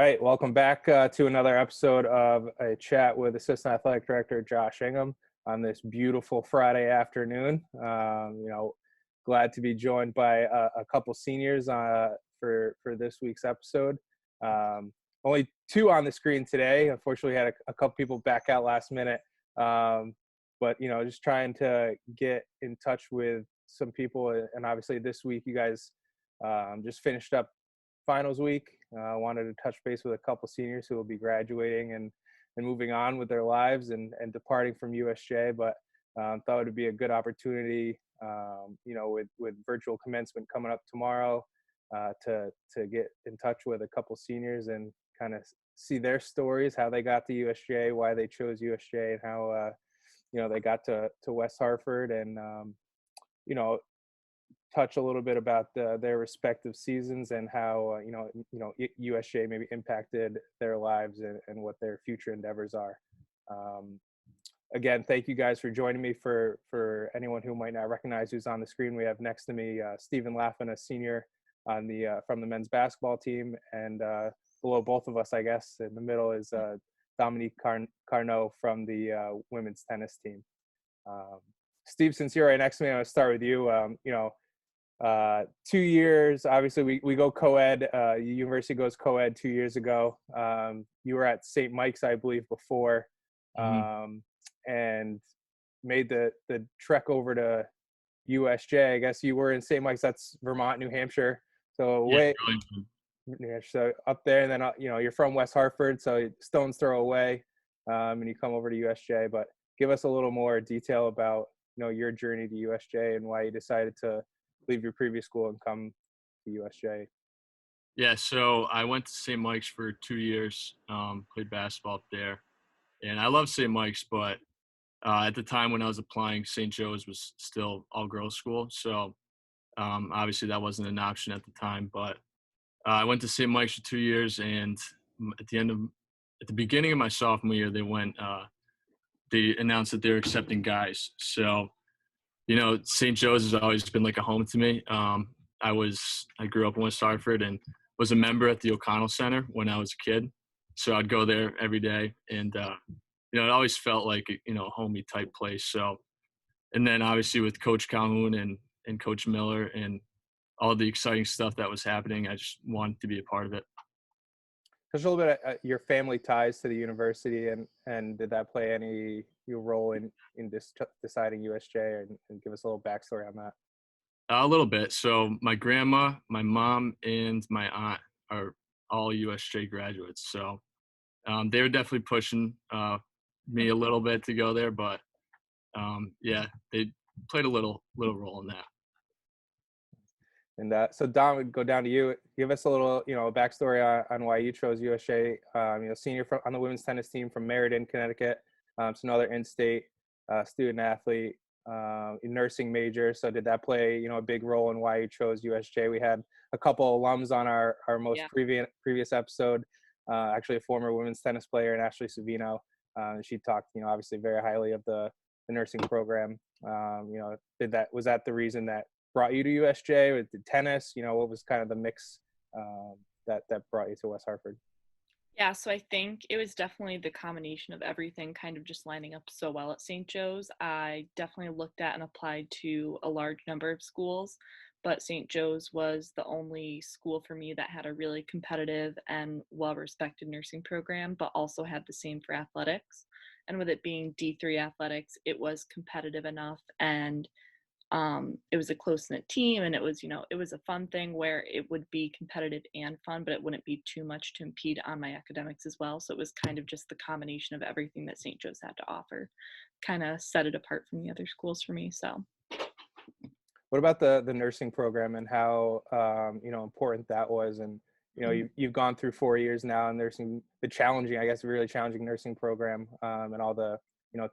right, welcome back to another episode of a chat with Assistant Athletic Director Josh Ingham on this beautiful Friday afternoon. Glad to be joined by a couple seniors for this week's episode. Only two on the screen today. Unfortunately, had a couple people back out last minute, but just trying to get in touch with some people. And obviously, this week you guys just finished up finals week. Wanted to touch base with a couple seniors who will be graduating and moving on with their lives and departing from USJ, but thought it would be a good opportunity, with virtual commencement coming up tomorrow, to get in touch with a couple seniors and kind of see their stories, how they got to USJ, why they chose USJ, and how they got to West Hartford, and touch a little bit about their respective seasons and how USJ maybe impacted their lives and what their future endeavors are. Again, thank you guys for joining me. For anyone who might not recognize who's on the screen, we have next to me Stephen Laffin, a senior on from the men's basketball team, and below both of us, I guess, in the middle is Domonique Carnot from the women's tennis team. Steve, since you're right next to me, I'm going to start with you. 2 years, obviously we go co-ed, university goes co-ed 2 years ago. You were at St. Mike's, I believe, before, and made the trek over to USJ. I guess you were in St. Mike's, that's Vermont, New Hampshire. So so up there, and then you're from West Hartford, so stone's throw away, and you come over to USJ. But give us a little more detail about your journey to USJ and why you decided to leave your previous school and come to USJ. Yeah, so I went to St. Mike's for 2 years, played basketball up there, and I love St. Mike's, but at the time when I was applying, St. Joe's was still all-girls school, so obviously that wasn't an option at the time. But I went to St. Mike's for 2 years, and at the beginning of my sophomore year, they announced that they were accepting guys. So St. Joe's has always been like a home to me. I grew up in West Hartford and was a member at the O'Connell Center when I was a kid. So I'd go there every day, and it always felt like a homey type place. So, and then obviously with Coach Calhoun and Coach Miller and all the exciting stuff that was happening, I just wanted to be a part of it. There's a little bit of your family ties to the university, and did that play any role in deciding USJ, and give us a little backstory on that? A little bit. So my grandma, my mom, and my aunt are all USJ graduates. So they were definitely pushing me a little bit to go there, but they played a little role in that. And so Dom, would go down to you. Give us a little, backstory on why you chose USJ. Senior on the women's tennis team from Meriden, Connecticut. It's another in-state student athlete, nursing major. So did that play, a big role in why you chose USJ? We had a couple alums on our most previous episode. Actually, a former women's tennis player, and Ashley Savino. She talked, obviously very highly of the nursing program. Was that the reason that brought you to USJ with the tennis? What was kind of the mix that brought you to West Hartford? Yeah, so I think it was definitely the combination of everything kind of just lining up so well at St. Joe's. I definitely looked at and applied to a large number of schools, but St. Joe's was the only school for me that had a really competitive and well-respected nursing program, but also had the same for athletics. And with it being D3 athletics, it was competitive enough, and it was a close-knit team, and it was a fun thing where it would be competitive and fun, but it wouldn't be too much to impede on my academics as well. So it was kind of just the combination of everything that St. Joe's had to offer kind of set it apart from the other schools for me. So what about the nursing program and how important that was? And you've gone through 4 years now, and there's really challenging nursing program, and all the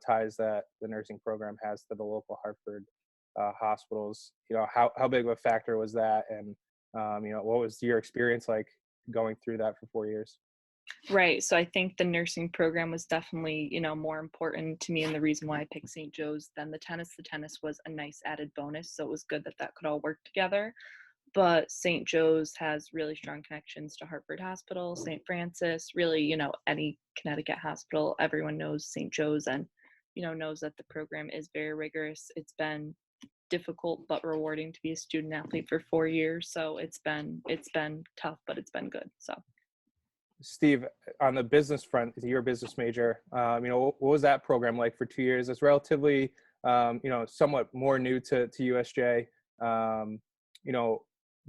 ties that the nursing program has to the local Hartford hospitals. How big of a factor was that, and what was your experience like going through that for 4 years? Right. So I think the nursing program was definitely, more important to me, and the reason why I picked St. Joe's than the tennis. The tennis was a nice added bonus, so it was good that could all work together. but St. Joe's has really strong connections to Hartford Hospital, St. Francis, really, any Connecticut hospital. Everyone knows St. Joe's and, knows that the program is very rigorous. It's been difficult but rewarding to be a student athlete for 4 years. So it's been tough, but it's been good. So Steve, on the business front, you're a business major. What was that program like for 2 years? It's relatively, somewhat more new to USJ. Um, you know,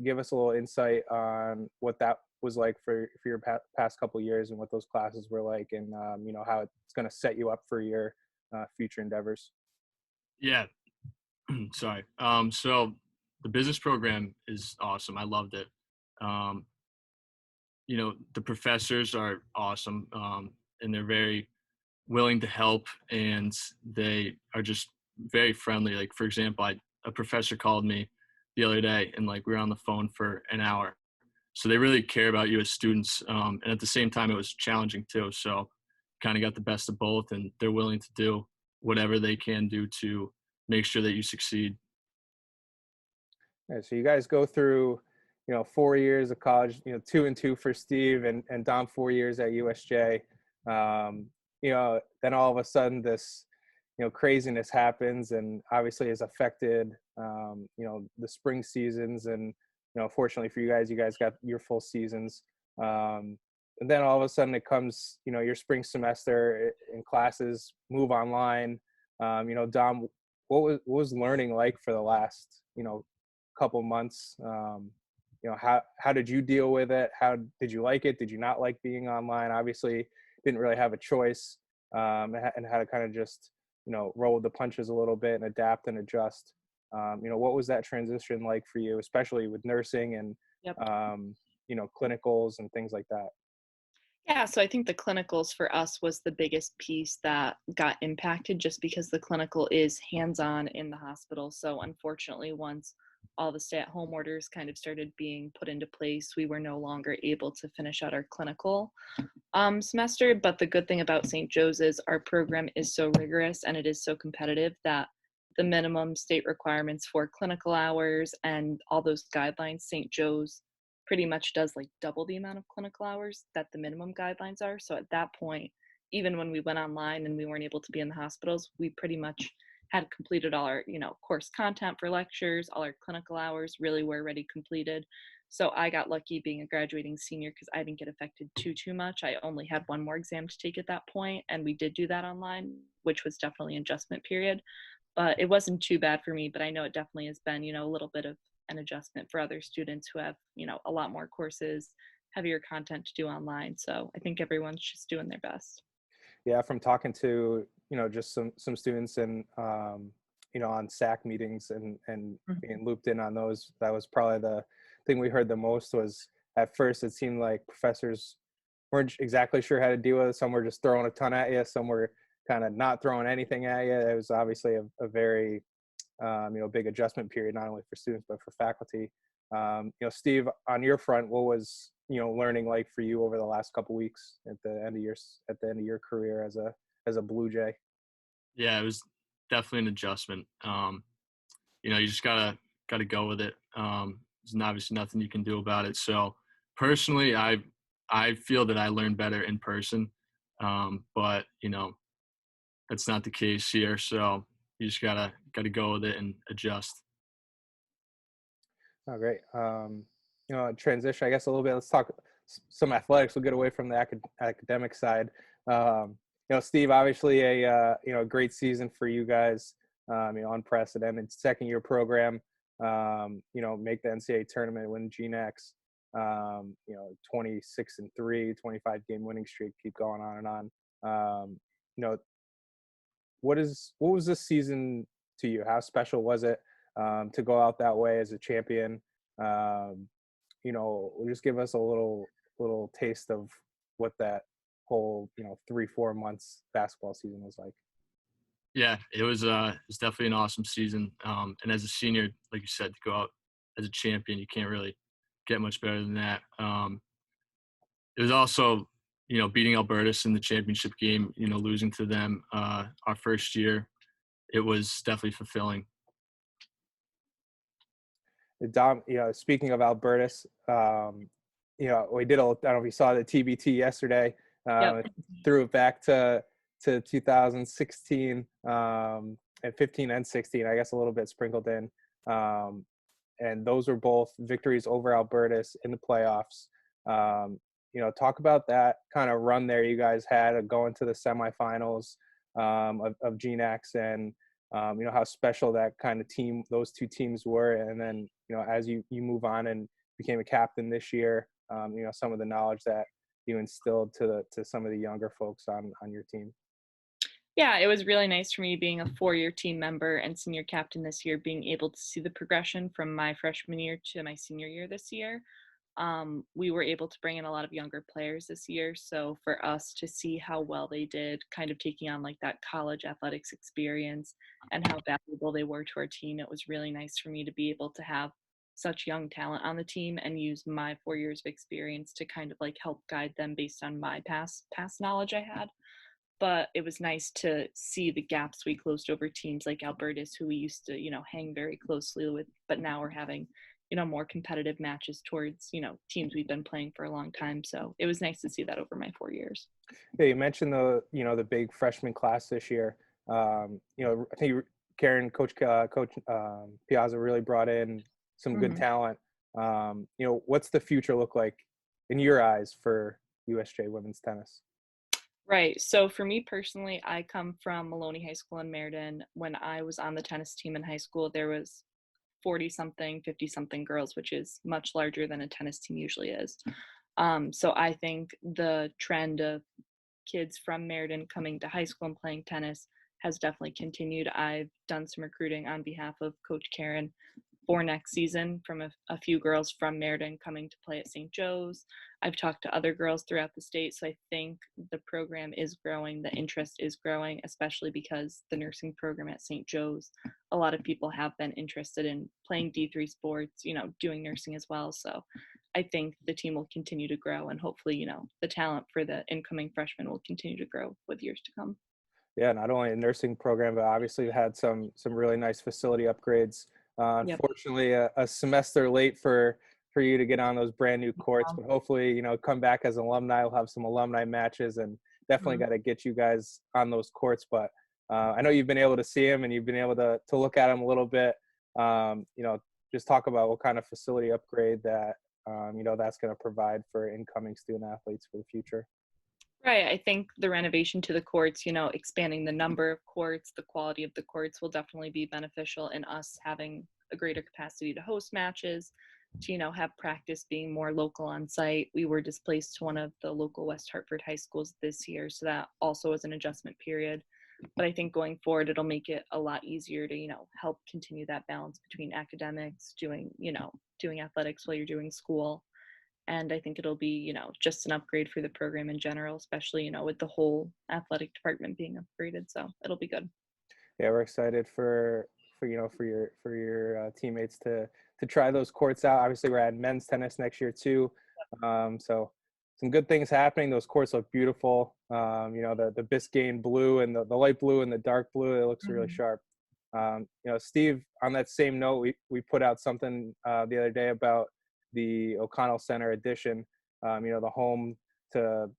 give us a little insight on what that was like for your past couple of years and what those classes were like, and how it's going to set you up for your future endeavors. Yeah. Sorry. So the business program is awesome. I loved it. Um, the professors are awesome, and they're very willing to help, and they are just very friendly. Like, for example, a professor called me the other day, and like we were on the phone for an hour. So they really care about you as students, and at the same time, it was challenging too. So kind of got the best of both, and they're willing to do whatever they can do to make sure that you succeed. Yeah, so you guys go through, 4 years of college, 2 and 2 for Steve and Dom, 4 years at USJ. Then all of a sudden this, craziness happens and obviously has affected, the spring seasons. And, fortunately for you guys got your full seasons. And then all of a sudden it comes, your spring semester in classes move online. Dom, what was learning like for the last, couple months? How did you deal with it? How did you like it? Did you not like being online? Obviously didn't really have a choice, and how to kind of just roll with the punches a little bit and adapt and adjust. What was that transition like for you, especially with nursing and yep. Clinicals and things like that? Yeah, so I think the clinicals for us was the biggest piece that got impacted just because the clinical is hands-on in the hospital. So unfortunately, once all the stay-at-home orders kind of started being put into place, we were no longer able to finish out our clinical semester. But the good thing about St. Joe's is our program is so rigorous and it is so competitive that the minimum state requirements for clinical hours and all those guidelines, St. Joe's pretty much does like double the amount of clinical hours that the minimum guidelines are. So at that point, even when we went online and we weren't able to be in the hospitals, we pretty much had completed all our, course content for lectures, all our clinical hours really were already completed. So I got lucky being a graduating senior because I didn't get affected too much. I only had one more exam to take at that point, and we did do that online, which was definitely an adjustment period. But it wasn't too bad for me, but I know it definitely has been, a little bit of an adjustment for other students who have, a lot more courses, heavier content to do online. So I think everyone's just doing their best. Yeah, from talking to, just some students and, on SAC meetings and being looped in on those, that was probably the thing we heard the most. Was at first it seemed like professors weren't exactly sure how to deal with it. Some were just throwing a ton at you. Some were kind of not throwing anything at you. It was obviously a very, big adjustment period, not only for students, but for faculty. Steve, on your front, what was, learning like for you over the last couple weeks at the end of your career as a Blue Jay? Yeah, it was definitely an adjustment. You just gotta go with it. There's obviously nothing you can do about it. So personally, I feel that I learn better in person, but that's not the case here. So you just gotta go with it and adjust. Oh, great. Transition, I guess, a little bit. Let's talk some athletics. We'll get away from the academic side. Steve, obviously a great season for you guys. Unprecedented second-year program. Make the NCAA tournament, win GNAX. 26-3, 25-game winning streak, keep going on and on. What was this season to you? How special was it to go out that way as a champion? Just give us a little taste of what that whole 3-4 months basketball season was like. Yeah, it was definitely an awesome season. And as a senior, like you said, to go out as a champion, you can't really get much better than that. It was also, beating Albertus in the championship game, losing to them our first year. It was definitely fulfilling. Speaking of Albertus, we did I don't know if you saw the TBT yesterday. Yep. Threw it back to 2016 and 15 and 16, I guess a little bit sprinkled in. And those were both victories over Albertus in the playoffs. Talk about that kind of run there you guys had of going to the semifinals of GNAX, and how special that kind of team, those two teams were. And then, as you move on and became a captain this year, some of the knowledge that you instilled to some of the younger folks on your team. Yeah, it was really nice for me being a 4-year team member and senior captain this year, being able to see the progression from my freshman year to my senior year this year. We were able to bring in a lot of younger players this year. So for us to see how well they did, kind of taking on like that college athletics experience and how valuable they were to our team, it was really nice for me to be able to have such young talent on the team and use my 4 years of experience to kind of like help guide them based on my past knowledge I had. But it was nice to see the gaps we closed over teams like Albertus, who we used to, hang very closely with, but now we're having, more competitive matches towards, teams we've been playing for a long time. So it was nice to see that over my 4 years. Yeah, you mentioned the big freshman class this year. I think Coach Piazza really brought in some good talent. What's the future look like in your eyes for USJ women's tennis? Right. So for me personally, I come from Maloney High School in Meriden. When I was on the tennis team in high school, there was 40 something, 50 something girls, which is much larger than a tennis team usually is. So I think the trend of kids from Meriden coming to high school and playing tennis has definitely continued. I've done some recruiting on behalf of Coach Karen for next season from a few girls from Meriden coming to play at St. Joe's. I've talked to other girls throughout the state, so I think the program is growing, the interest is growing, especially because the nursing program at St. Joe's, a lot of people have been interested in playing D3 sports, doing nursing as well. So I think the team will continue to grow, and hopefully, the talent for the incoming freshmen will continue to grow with years to come. Yeah, not only a nursing program, but obviously had some really nice facility upgrades. Yep. Unfortunately, a semester late for you to get on those brand new courts, but hopefully, come back as an alumni. We'll have some alumni matches, and definitely got to get you guys on those courts. But I know you've been able to see them, and you've been able to look at them a little bit. Just talk about what kind of facility upgrade that that's going to provide for incoming student athletes for the future. Right. I think the renovation to the courts, expanding the number of courts, the quality of the courts will definitely be beneficial in us having a greater capacity to host matches, to, have practice being more local on site. We were displaced to one of the local West Hartford high schools this year, so that also was an adjustment period. But I think going forward, it'll make it a lot easier to, help continue that balance between academics, doing athletics while you're doing school. And I think it'll be, just an upgrade for the program in general, especially, with the whole athletic department being upgraded. So it'll be good. Yeah, we're excited for your teammates to try those courts out. Obviously, we're at men's tennis next year too, so some good things happening. Those courts look beautiful. The Biscayne blue and the light blue and the dark blue, it looks really sharp. Steve, on that same note, we put out something the other day about the O'Connell Center edition. The home to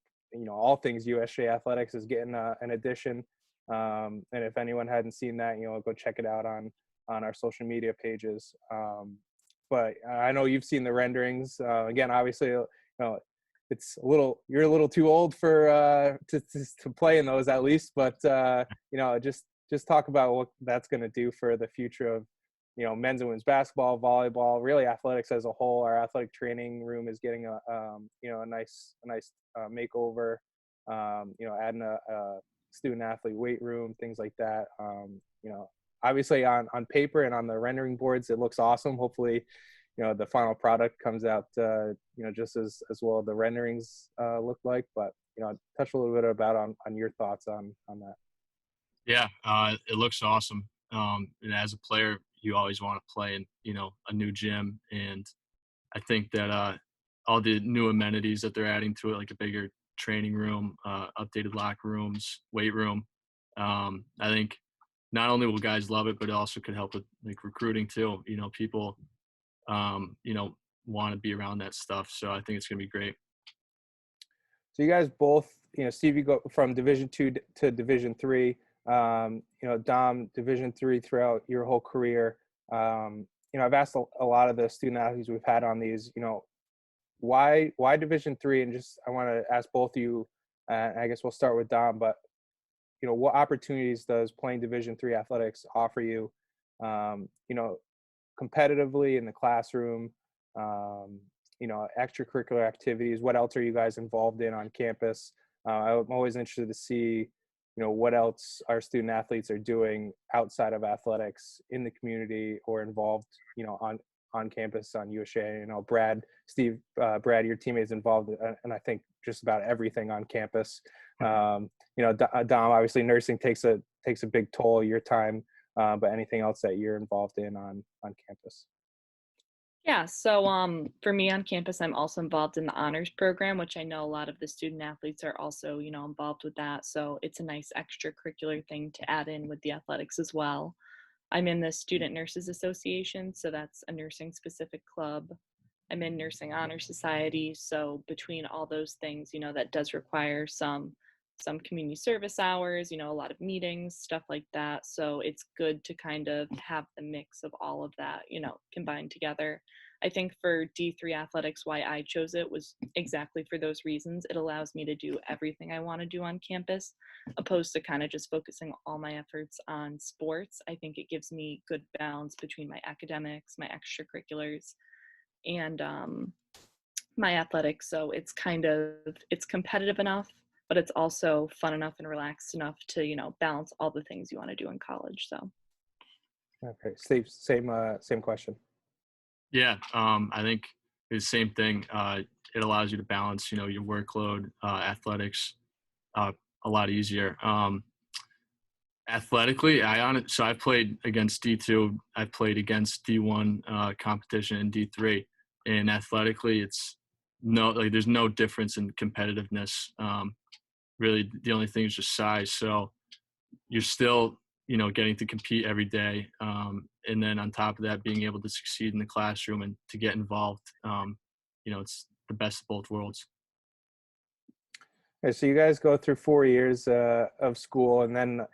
all things USJ athletics is getting an edition. And if anyone hadn't seen that, go check it out on our social media pages. But I know you've seen the renderings. Again, obviously, it's you're a little too old for to play in those at least. But just talk about what that's going to do for the future of men's and women's basketball, volleyball, really athletics as a whole. Our athletic training room is getting a nice makeover. Adding a student athlete weight room, things like that. Obviously on paper and on the rendering boards, it looks awesome. Hopefully, the final product comes out, just as well the renderings look like. But touch a little bit about on your thoughts on that. Yeah, it looks awesome. And as a player, you always want to play in, a new gym. And I think that all the new amenities that they're adding to it, like a bigger training room, updated locker rooms, weight room, I think not only will guys love it, but it also could help with like recruiting too. People want to be around that stuff. So I think it's going to be great. So you guys both, Steve, you go from Division II to Division III. Dom, Division III throughout your whole career. I've asked a lot of the student athletes we've had on these, why Division III, and just I want to ask both of you. I guess we'll start with Dom, but what opportunities does playing Division III athletics offer you? Competitively in the classroom, extracurricular activities. What else are you guys involved in on campus? I'm always interested to see, what else our student athletes are doing outside of athletics in the community or involved, on campus on USJ. Brad, your teammate's involved, and I think just about everything on campus. Dom, obviously nursing takes a big toll of your time. But anything else that you're involved in on campus? Yeah, so for me on campus, I'm also involved in the honors program, which I know a lot of the student athletes are also, involved with that. So it's a nice extracurricular thing to add in with the athletics as well. I'm in the Student Nurses Association, so that's a nursing specific club. I'm in Nursing Honor Society, so between all those things, that does require some community service hours, a lot of meetings, stuff like that. So it's good to kind of have the mix of all of that, combined together. I think for D3 athletics, why I chose it was exactly for those reasons. It allows me to do everything I want to do on campus, opposed to kind of just focusing all my efforts on sports. I think it gives me good balance between my academics, my extracurriculars, and my athletics. So it's competitive enough, but it's also fun enough and relaxed enough to, balance all the things you want to do in college. So. Okay, Steve, same question. Yeah, I think it's the same thing. It allows you to balance, your workload, athletics, a lot easier. Athletically, so I played against D2. I played against D1 competition in D3, and athletically, it's there's no difference in competitiveness. Really, the only thing is just size. So you're still, getting to compete every day, and then on top of that, being able to succeed in the classroom and to get involved. It's the best of both worlds. Okay, so you guys go through 4 years of school, and then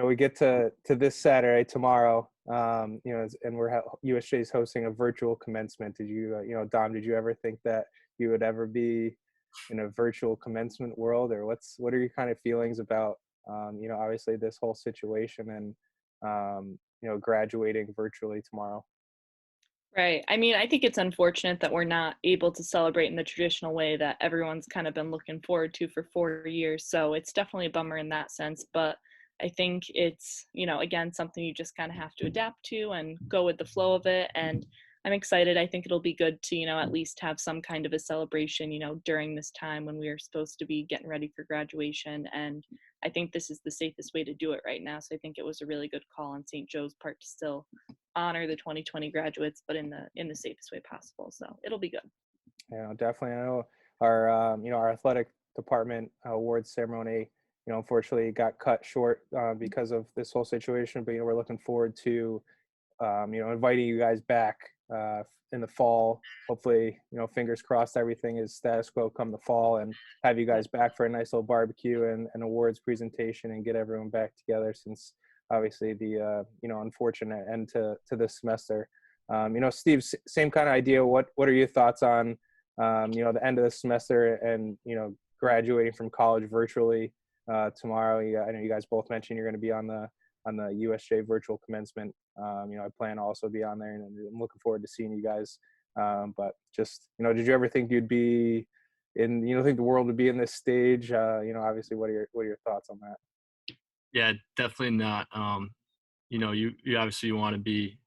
we get to this Saturday tomorrow. And USJ is hosting a virtual commencement. Did you, Dom? Did you ever think that you would ever be in a virtual commencement world, or what are your kind of feelings about obviously this whole situation and graduating virtually tomorrow? Right. I mean, I think it's unfortunate that we're not able to celebrate in the traditional way that everyone's kind of been looking forward to for 4 years. So it's definitely a bummer in that sense. But I think it's, again, something you just kind of have to adapt to and go with the flow of it. And I'm excited. I think it'll be good to, at least have some kind of a celebration, during this time when we are supposed to be getting ready for graduation. And I think this is the safest way to do it right now. So I think it was a really good call on St. Joe's part to still honor the 2020 graduates, but in the safest way possible. So it'll be good. Yeah, definitely. I know our athletic department awards ceremony, unfortunately got cut short because of this whole situation. But we're looking forward to inviting you guys back in the fall. Hopefully, fingers crossed, everything is status quo come the fall, and have you guys back for a nice little barbecue and an awards presentation and get everyone back together, since obviously the unfortunate end to this semester. Steve, same kind of idea. What are your thoughts on the end of the semester and graduating from college virtually tomorrow? I know you guys both mentioned you're going to be on the USJ virtual commencement. I plan to also be on there, and I'm looking forward to seeing you guys. But just did you ever think you'd be in? Think the world would be in this stage? Obviously, what are your thoughts on that? Yeah, definitely not. You obviously want to be,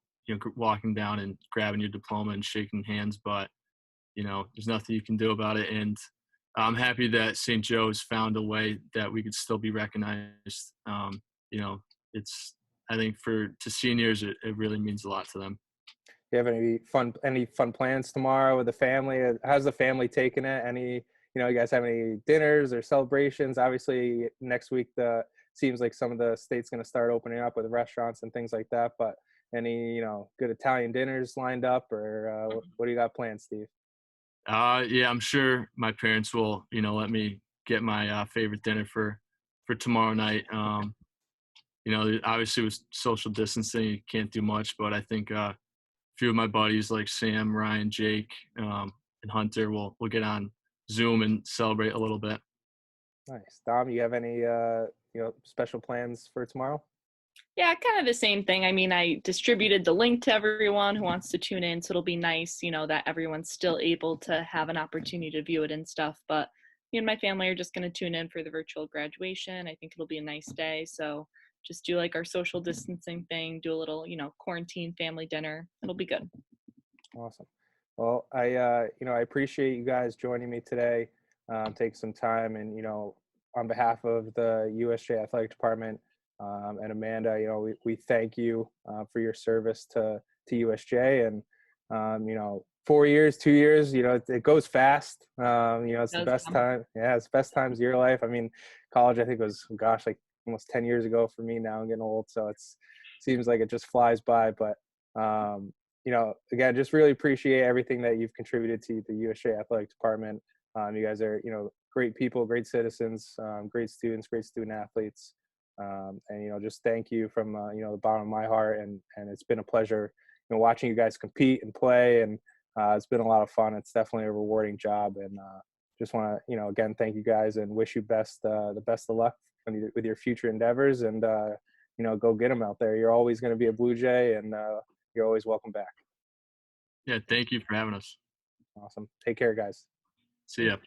walking down and grabbing your diploma and shaking hands, but there's nothing you can do about it. And I'm happy that St. Joe's found a way that we could still be recognized. It's, I think to seniors, it really means a lot to them. Do you have any fun plans tomorrow with the family? How's the family taking it? You guys have any dinners or celebrations? Obviously next week seems like some of the state's going to start opening up with restaurants and things like that, but any good Italian dinners lined up, or what do you got planned, Steve? Yeah, I'm sure my parents will, let me get my favorite dinner for tomorrow night. Obviously with social distancing, you can't do much, but I think a few of my buddies like Sam, Ryan, Jake, and Hunter will get on Zoom and celebrate a little bit. Nice. Dom, you have any special plans for tomorrow? Yeah, kind of the same thing. I mean, I distributed the link to everyone who wants to tune in, so it'll be nice, that everyone's still able to have an opportunity to view it and stuff. But me and my family are just going to tune in for the virtual graduation. I think it'll be a nice day. So just do like our social distancing thing, do a little, quarantine family dinner. It'll be good. Awesome. Well, I appreciate you guys joining me today. Take some time, and on behalf of the USJ Athletic Department and Amanda, we thank you for your service to USJ, and 4 years, 2 years, it goes fast. It's the best time. Yeah, it's the best times of your life. I mean, college, I think was, gosh, like almost 10 years ago for me now. I'm getting old, so seems like it just flies by. But again, just really appreciate everything that you've contributed to the USJ Athletic Department. You guys are, great people, great citizens, great students, great student athletes. And, just thank you from, the bottom of my heart. And it's been a pleasure, watching you guys compete and play. And it's been a lot of fun. It's definitely a rewarding job. And just want to, again, thank you guys and wish you the best of luck with your future endeavors. And, go get them out there. You're always going to be a Blue Jay, and you're always welcome back. Yeah, thank you for having us. Awesome. Take care, guys. See ya.